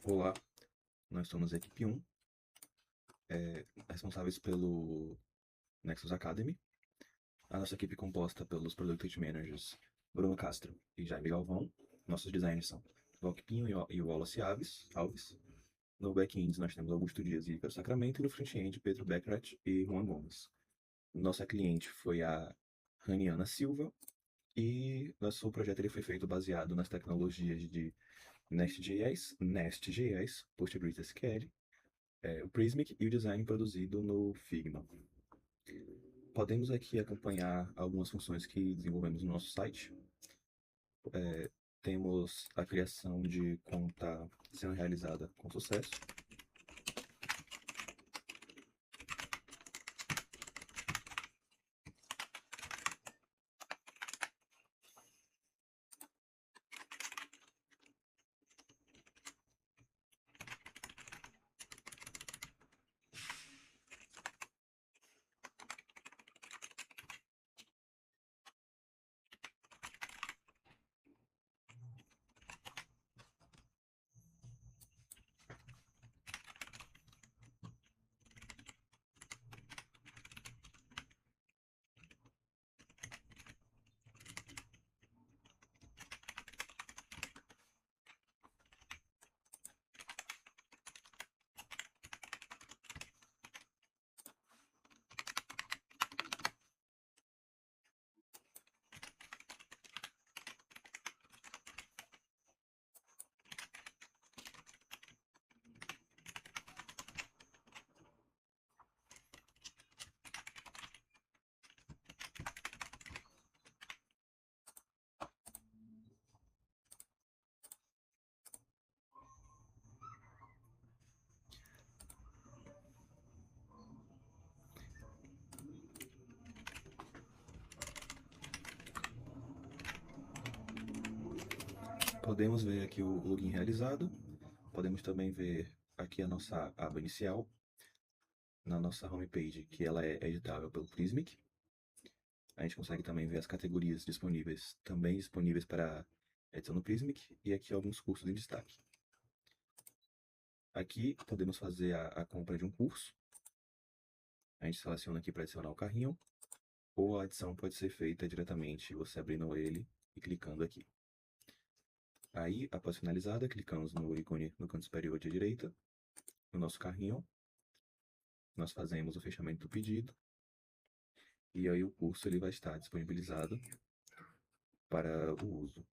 Olá, nós somos a equipe 1, responsáveis pelo Nexus Academy. A nossa equipe é composta pelos Product Managers Bruno Castro e Jaime Galvão. Nossos designers são Valk Pinho e Wallace Alves. No back-end nós temos Augusto Dias e Ícaro Sacramento, e no front-end Pedro Beckrat e Juan Gomes. Nossa cliente foi a Raniana Silva, e nosso projeto ele foi feito baseado nas tecnologias de Nest.js, PostgreSQL, o Prismic e o design produzido no Figma. Podemos aqui acompanhar algumas funções que desenvolvemos no nosso site. Temos a criação de conta sendo realizada com sucesso. Podemos ver aqui o login realizado. Podemos também ver aqui a nossa aba inicial, na nossa homepage, que ela é editável pelo Prismic. A gente consegue também ver as categorias disponíveis, também disponíveis para edição no Prismic, e aqui alguns cursos em destaque. Aqui podemos fazer a compra de um curso. A gente seleciona aqui para adicionar o carrinho, ou a adição pode ser feita diretamente, você abrindo ele e clicando aqui. Aí, após finalizada, clicamos no ícone no canto superior à direita, no nosso carrinho. Nós fazemos o fechamento do pedido, e aí o curso ele vai estar disponibilizado para o uso.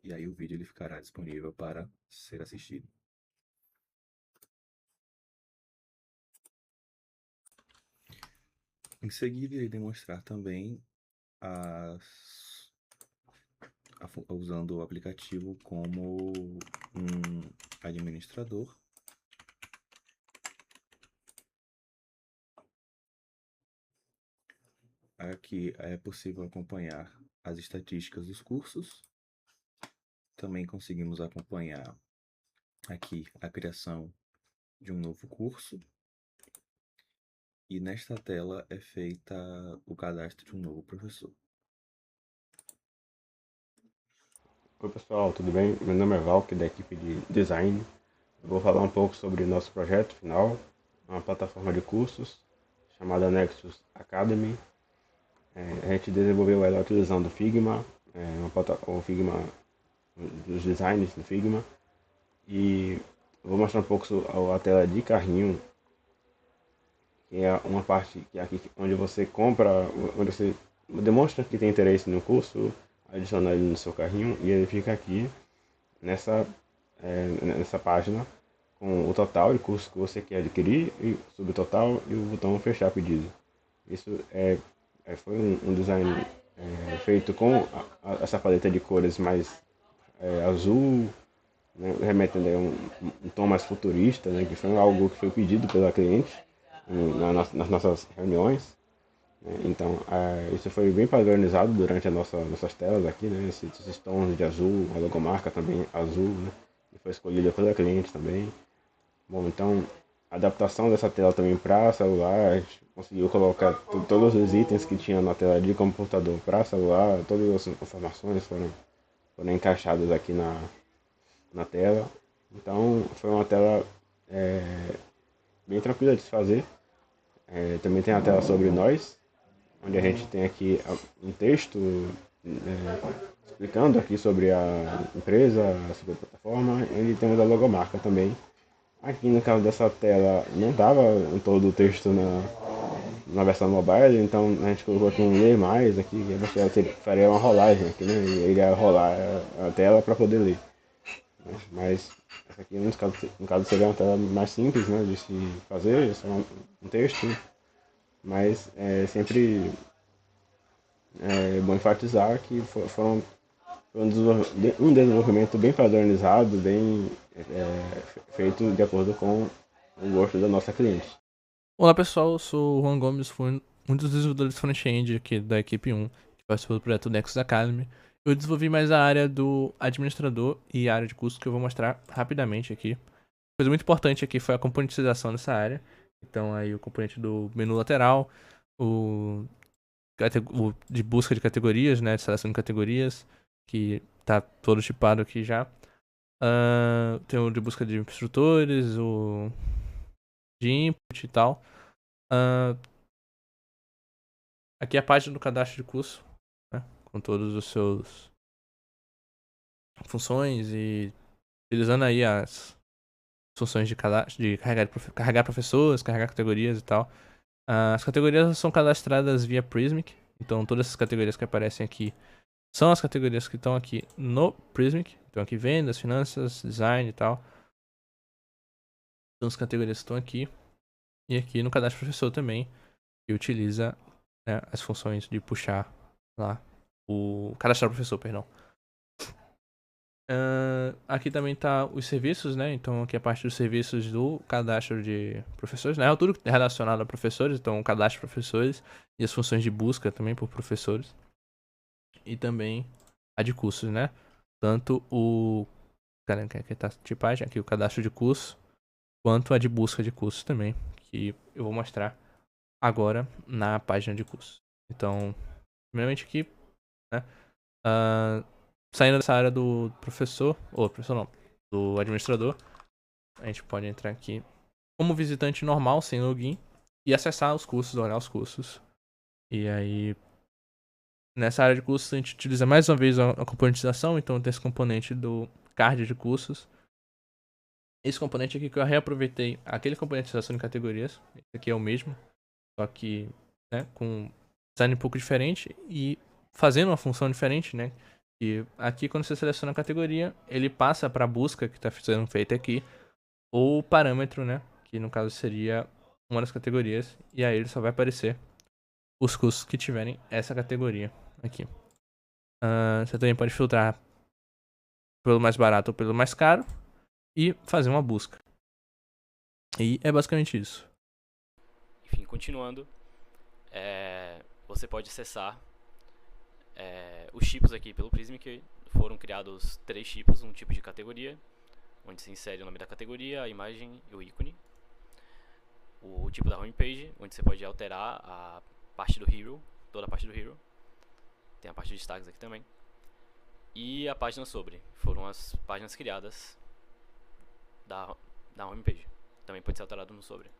E aí o vídeo ele ficará disponível para ser assistido. Em seguida, irei demonstrar também usando o aplicativo como um administrador. Aqui é possível acompanhar as estatísticas dos cursos. Também conseguimos acompanhar aqui a criação de um novo curso. E nesta tela é feita o cadastro de um novo professor. Oi pessoal, tudo bem? Meu nome é Valk, da equipe de Design. Eu vou falar um pouco sobre nosso projeto final, uma plataforma de cursos chamada Nexus Academy. A gente desenvolveu ela utilizando o Figma, o Figma, os designs do Figma. E vou mostrar um pouco a tela de carrinho, que é uma parte que é aqui onde você compra, onde você demonstra que tem interesse no curso, adiciona ele no seu carrinho e ele fica aqui nessa, nessa página com o total de curso que você quer adquirir, e o subtotal e o botão fechar pedido. Isso foi um design feito com essa paleta de cores mais azul, né, remetendo a um tom mais futurista, né, que foi algo que foi pedido pela cliente nas nossas reuniões. Né. Então, isso foi bem padronizado durante nossas telas aqui, né, esses tons de azul, a logomarca também azul, né, que foi escolhida pela cliente também. Bom, então, a adaptação dessa tela também para celular, a gente conseguiu colocar todos os itens que tinha na tela de computador para celular, todas as informações foram encaixadas aqui na tela. Então foi uma tela bem tranquila de se fazer. Também tem a tela sobre nós, onde a gente tem aqui um texto explicando aqui sobre a empresa, sobre a plataforma, e temos a logomarca também. Aqui no caso dessa tela não dava todo o texto na versão mobile, então a gente colocou aqui um ler mais aqui, e você faria uma rolagem aqui, né? E ele ia rolar a tela para poder ler. Mas essa aqui no caso seria uma tela mais simples, né, de se fazer, só um texto, mas é sempre bom enfatizar que foi um desenvolvimento bem padronizado, bem feito de acordo com o gosto da nossa cliente. Olá pessoal, eu sou o Juan Gomes, fui um dos desenvolvedores front-end aqui da equipe 1, que participou do projeto Nexus Academy. Eu desenvolvi mais a área do administrador e a área de curso que eu vou mostrar rapidamente aqui. Coisa muito importante aqui foi a componentização dessa área. Então aí o componente do menu lateral, o de busca de categorias, né, de seleção de categorias, que tá todo tipado aqui já. Tem o de busca de instrutores, o de input e tal. Aqui é a página do cadastro de curso, né, com todos os seus funções e utilizando aí as funções de cadastro, de carregar professores, carregar categorias e tal. As categorias são cadastradas via Prismic, então todas essas categorias que aparecem aqui são as categorias que estão aqui no Prismic. Então aqui vendas, finanças, design e tal. São as categorias que estão aqui. E aqui no cadastro professor também, que utiliza, né, as funções de puxar lá o cadastrar professor, perdão. Aqui também tá os serviços, né? Então aqui é a parte dos serviços do cadastro de professores, né? Tudo relacionado a professores, então o cadastro de professores e as funções de busca também por professores. E também a de cursos, né? Tanto o aqui tá a tipagem, aqui o cadastro de curso, quanto a de busca de cursos também, que eu vou mostrar agora na página de curso. Então, primeiramente aqui, né? Saindo dessa área do professor, ou professor não, do administrador, a gente pode entrar aqui como visitante normal, sem login, e acessar os cursos, olhar os cursos. E aí, nessa área de cursos, a gente utiliza mais uma vez a componentização, então tem esse componente do card de cursos. Esse componente aqui que eu reaproveitei, aquele componentização de categorias, esse aqui é o mesmo, só que, né, com design um pouco diferente e fazendo uma função diferente, né? E aqui, quando você seleciona a categoria, ele passa para a busca que está sendo feita aqui, ou o parâmetro, né? Que no caso seria uma das categorias, e aí ele só vai aparecer os cursos que tiverem essa categoria aqui. Você também pode filtrar pelo mais barato ou pelo mais caro e fazer uma busca. E é basicamente isso. Enfim, continuando, você pode acessar os tipos aqui pelo Prismic. Foram criados 3 tipos, um tipo de categoria, onde se insere o nome da categoria, a imagem e o ícone. O tipo da homepage, onde você pode alterar a parte do hero, toda a parte do hero. Tem a parte de destaques aqui também. E a página sobre, foram as páginas criadas da homepage. Também pode ser alterado no sobre.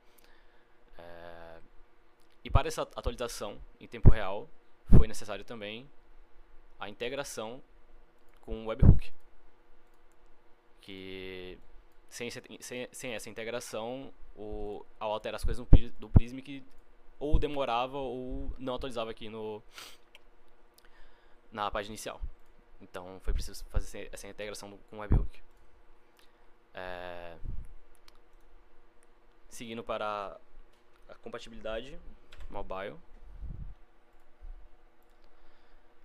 E para essa atualização em tempo real, foi necessário também a integração com o webhook, que sem essa integração, ao alterar as coisas do Prismic, ou demorava ou não atualizava aqui na página inicial. Então foi preciso fazer essa integração com o webhook. Seguindo para a compatibilidade mobile,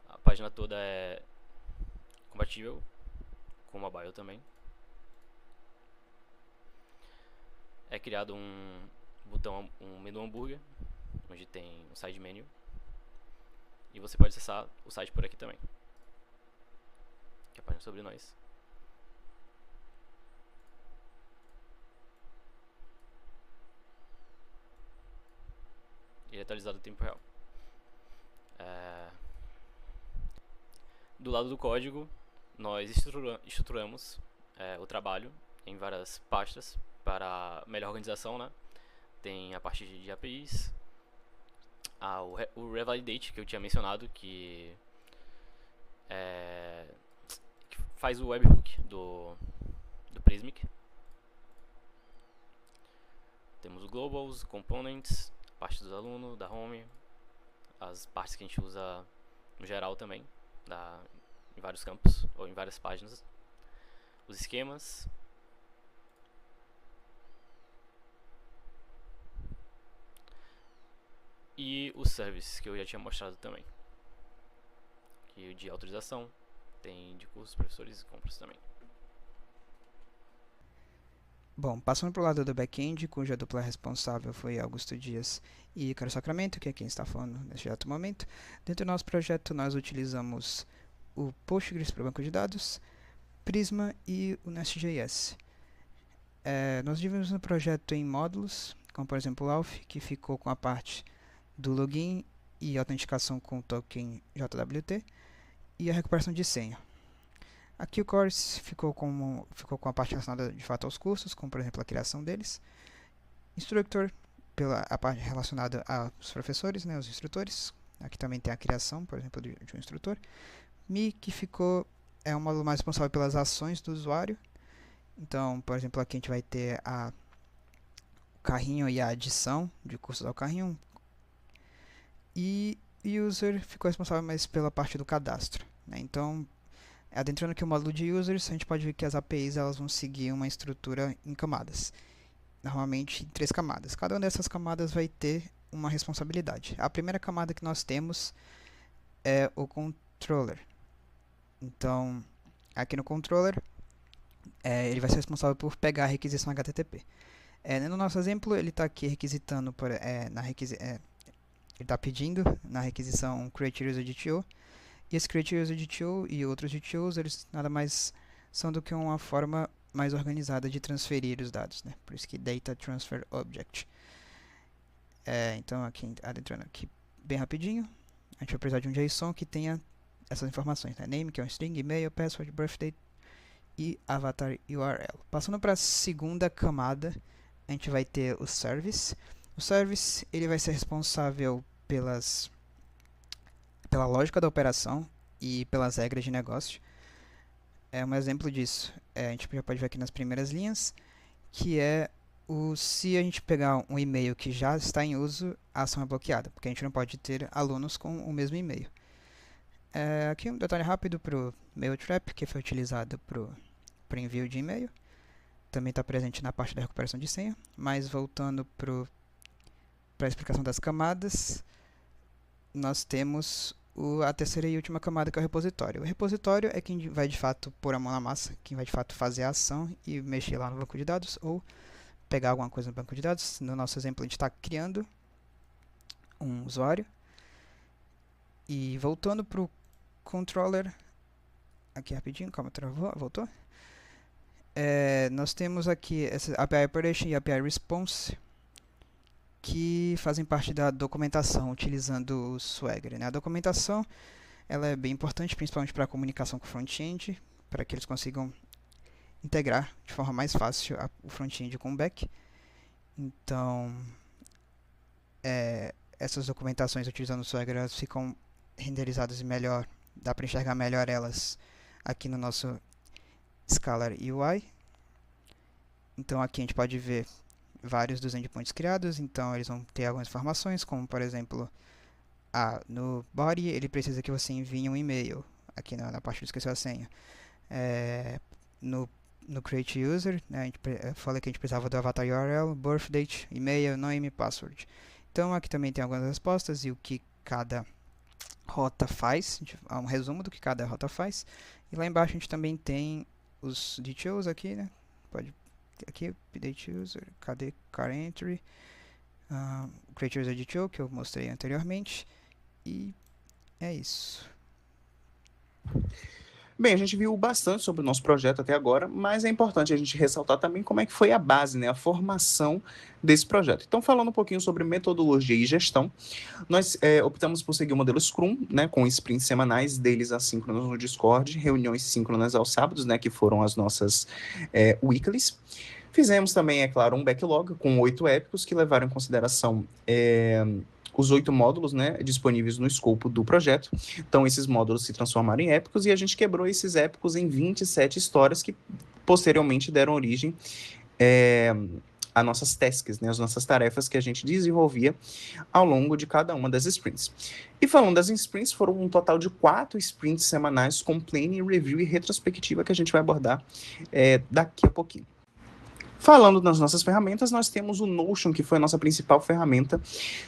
a página toda é compatível com o mobile também. É criado um botão, um menu hambúrguer, onde tem um side menu, e você pode acessar o site por aqui também, que é a página sobre nós. Ele é atualizado em tempo real. Do lado do código, nós estruturamos o trabalho em várias pastas para melhor organização, né? Tem a parte de APIs, o Revalidate que eu tinha mencionado, que faz o webhook do Prismic. Temos o Globals, Components, parte dos alunos, da Home, as partes que a gente usa no geral também, em vários campos ou em várias páginas. Os esquemas. E os services que eu já tinha mostrado também. Aqui de autorização, tem de cursos, professores e compras também. Bom, passando para o lado do back-end, cuja dupla responsável foi Augusto Dias e Caro Sacramento, que é quem está falando neste exato momento. Dentro do nosso projeto, nós utilizamos o Postgres para o banco de dados, Prisma e o Nest.js. Nós dividimos o projeto em módulos, como por exemplo o Alf, que ficou com a parte do login e autenticação com o token JWT, e a recuperação de senha. Aqui o Course ficou com a parte relacionada de fato aos cursos, como por exemplo a criação deles. Instructor, a parte relacionada aos professores, né, os instrutores. Aqui também tem a criação, por exemplo, de um instrutor. Me, que é um módulo mais responsável pelas ações do usuário. Então, por exemplo, aqui a gente vai ter o carrinho e a adição de cursos ao carrinho. E User ficou responsável mais pela parte do cadastro, né? Então, adentrando aqui o módulo de users, a gente pode ver que as APIs elas vão seguir uma estrutura em camadas. Normalmente em 3 camadas. Cada uma dessas camadas vai ter uma responsabilidade. A primeira camada que nós temos é o controller. Então, aqui no controller, ele vai ser responsável por pegar a requisição HTTP. No nosso exemplo, ele está aqui requisitando, ele está pedindo na requisição create user DTO. E esse create user DTO e outros DTOs, eles nada mais são do que uma forma mais organizada de transferir os dados, né? Por isso que Data Transfer Object. Então, aqui adentrando aqui bem rapidinho, a gente vai precisar de um JSON que tenha essas informações, né? Name, que é um string, e-mail, password, birthday e avatar URL. Passando para a segunda camada, a gente vai ter o service. O service ele vai ser responsável pela lógica da operação e pelas regras de negócio. Um exemplo disso, a gente já pode ver aqui nas primeiras linhas, que se a gente pegar um e-mail que já está em uso, a ação é bloqueada, porque a gente não pode ter alunos com o mesmo e-mail. Aqui um detalhe rápido para o MailTrap, que foi utilizado para o envio de e-mail. Também está presente na parte da recuperação de senha, mas voltando para a explicação das camadas, nós temos a terceira e última camada, que é o repositório. O repositório é quem vai de fato pôr a mão na massa, quem vai de fato fazer a ação e mexer lá no banco de dados ou pegar alguma coisa no banco de dados. No nosso exemplo, a gente está criando um usuário. E voltando para o controller, aqui rapidinho, calma, voltou. Nós temos aqui essa API Operation e API Response, que fazem parte da documentação utilizando o Swagger, né? A documentação ela é bem importante, principalmente para a comunicação com o front-end, para que eles consigam integrar de forma mais fácil o front-end com o back. Então, essas documentações utilizando o Swagger elas ficam renderizadas melhor, dá para enxergar melhor elas aqui no nosso Scalar UI. Então aqui a gente pode ver vários dos endpoints criados, então eles vão ter algumas informações, como por exemplo, no body ele precisa que você envie um e-mail, aqui na parte de esquecer a senha. No create user, né, eu falei que a gente precisava do avatar URL, birthdate, e-mail, name, password. Então aqui também tem algumas respostas e o que cada rota faz, há um resumo do que cada rota faz. E lá embaixo a gente também tem os details aqui, né? Aqui, update user, cadê car entry, create user detail, que eu mostrei anteriormente, e é isso. Bem, a gente viu bastante sobre o nosso projeto até agora, mas é importante a gente ressaltar também como é que foi a base, né, a formação desse projeto. Então, falando um pouquinho sobre metodologia e gestão, nós optamos por seguir o modelo Scrum, né, com sprints semanais, deles assíncronos no Discord, reuniões síncronas aos sábados, né, que foram as nossas weeklies. Fizemos também, é claro, um backlog com 8 épicos que levaram em consideração os 8 módulos, né, disponíveis no escopo do projeto. Então, esses módulos se transformaram em épicos e a gente quebrou esses épicos em 27 histórias que posteriormente deram origem a nossas tasks, né, as nossas tarefas que a gente desenvolvia ao longo de cada uma das sprints. E falando das sprints, foram um total de 4 sprints semanais com planning, review e retrospectiva que a gente vai abordar daqui a pouquinho. Falando nas nossas ferramentas, nós temos o Notion, que foi a nossa principal ferramenta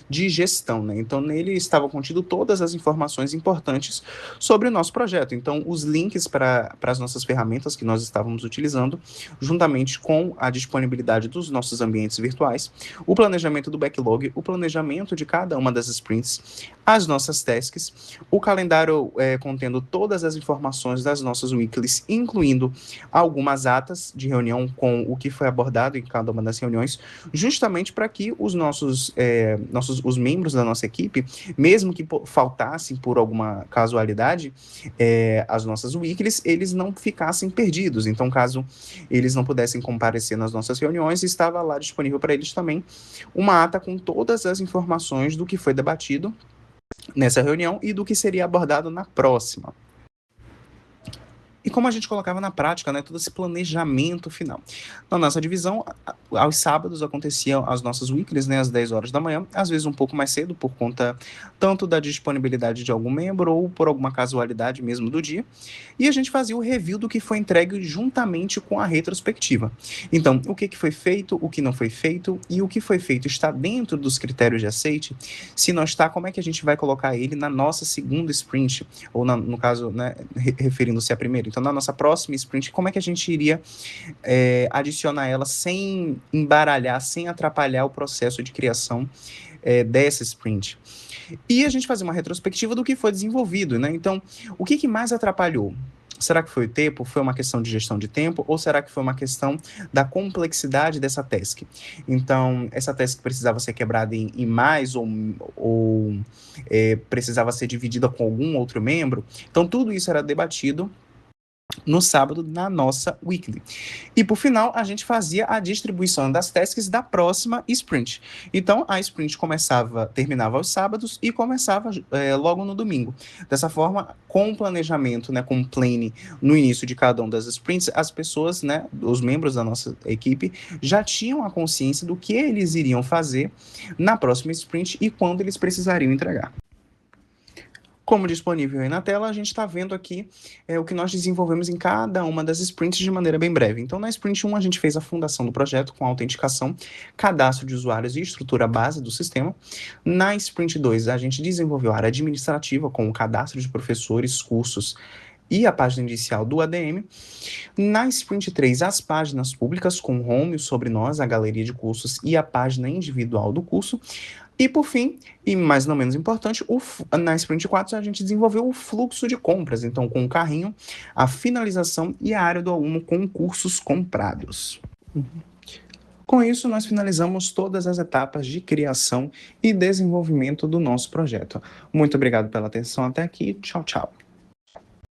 de gestão, né? Então, nele estava contido todas as informações importantes sobre o nosso projeto. Então, os links para as nossas ferramentas que nós estávamos utilizando, juntamente com a disponibilidade dos nossos ambientes virtuais, o planejamento do backlog, o planejamento de cada uma das sprints, as nossas tasks, o calendário contendo todas as informações das nossas weeklies, incluindo algumas atas de reunião com o que foi abordado em cada uma das reuniões, justamente para que os os membros da nossa equipe, mesmo que faltassem por alguma casualidade as nossas weeklies, eles não ficassem perdidos. Então, caso eles não pudessem comparecer nas nossas reuniões, estava lá disponível para eles também uma ata com todas as informações do que foi debatido nessa reunião e do que seria abordado na próxima. E como a gente colocava na prática, né, todo esse planejamento final. Na nossa divisão, aos sábados aconteciam as nossas weeklies, né, às 10 horas da manhã, às vezes um pouco mais cedo, por conta tanto da disponibilidade de algum membro ou por alguma casualidade mesmo do dia. E a gente fazia o review do que foi entregue juntamente com a retrospectiva. Então, o que foi feito, o que não foi feito e o que foi feito está dentro dos critérios de aceite? Se não está, como é que a gente vai colocar ele na nossa segunda sprint? Ou, no caso, né, referindo-se à primeira. Então, na nossa próxima sprint, como é que a gente iria adicionar ela sem embaralhar, sem atrapalhar o processo de criação dessa sprint? E a gente fazer uma retrospectiva do que foi desenvolvido, né? Então, o que mais atrapalhou? Será que foi o tempo? Foi uma questão de gestão de tempo? Ou será que foi uma questão da complexidade dessa task? Então, essa task precisava ser quebrada em mais ou precisava ser dividida com algum outro membro? Então, tudo isso era debatido no sábado, na nossa weekly. E, por final, a gente fazia a distribuição das tasks da próxima sprint. Então, a sprint terminava aos sábados e começava logo no domingo. Dessa forma, com o planejamento, né, com o planning no início de cada uma das sprints, as pessoas, né, os membros da nossa equipe, já tinham a consciência do que eles iriam fazer na próxima sprint e quando eles precisariam entregar. Como disponível aí na tela, a gente está vendo aqui o que nós desenvolvemos em cada uma das sprints de maneira bem breve. Então, na sprint 1, a gente fez a fundação do projeto com autenticação, cadastro de usuários e estrutura base do sistema. Na sprint 2, a gente desenvolveu a área administrativa com o cadastro de professores, cursos e a página inicial do ADM. Na sprint 3, as páginas públicas com o home, o sobre nós, a galeria de cursos e a página individual do curso. E, por fim, e mais não menos importante, na Sprint 4 a gente desenvolveu o fluxo de compras, então com o carrinho, a finalização e a área do aluno com cursos comprados. Com isso, nós finalizamos todas as etapas de criação e desenvolvimento do nosso projeto. Muito obrigado pela atenção até aqui. Tchau, tchau.